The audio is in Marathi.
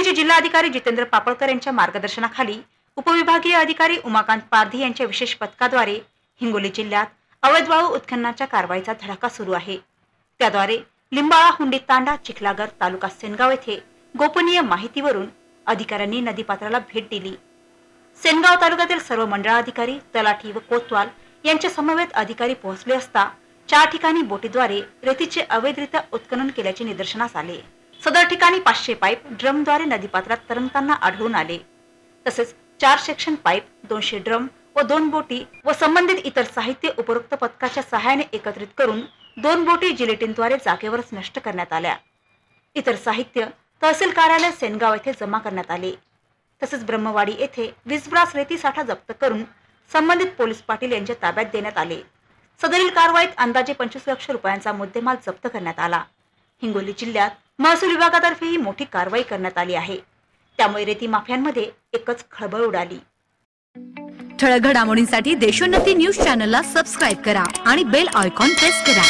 हिंगोलीचे जिल्हाधिकारी जितेंद्र पापळकर यांच्या मार्गदर्शनाखाली उपविभागीय अधिकारी उमाकांत पारधी यांच्या विशेष पथकाद्वारे हिंगोली जिल्ह्यात अवैध वाळू उत्खननाच्या कारवाईचा धडाका सुरू आहे। त्याद्वारे लिंबाळा, हुंडी तांडा, चिखलागर, तालुका सेनगाव येथे गोपनीय माहितीवरून अधिकाऱ्यांनी नदीपात्राला भेट दिली। सेनगाव तालुक्यातील सर्व मंडळाधिकारी, तलाठी व कोतवाल यांच्या समवेत अधिकारी पोहोचले असता 4 ठिकाणी बोटीद्वारे रेतीचे अवैधरित्या उत्खनन केल्याचे निदर्शनास आले। सदर ठिकाणी 500 पाईप ड्रमद्वारे नदीपात्रात तरंगताना आढळून आले। तसेच 4 सेक्शन पाईप, 200 ड्रम व 2 बोटी व संबंधित इतर साहित्य उपरोक्त पथकाच्या सहाय्याने एकत्रित करून 2 बोटी जिलेटिनद्वारे जागेवरच नष्ट करण्यात आल्या। इतर साहित्य तहसील कार्यालय सेनगाव येथे जमा करण्यात आले। तसेच ब्रह्मवाडी येथे 20 ब्रास रेती साठा जप्त करून संबंधित पोलीस पाटील यांच्या ताब्यात देण्यात आले। सदरील कारवाईत अंदाजे 25 लाख रुपयांचा मुद्देमाल जप्त करण्यात आला। हिंगोली जिल्ह्यात महसूल विभागातर्फे ही मोठी कारवाई करण्यात आली आहे। त्यामुळे रेती माफियांमध्ये एकच खळबळ उडाली। ठळक घडामोडींसाठी देशोन्नती न्यूज चॅनलला सबस्क्राइब करा आणि बेल आयकॉन प्रेस करा।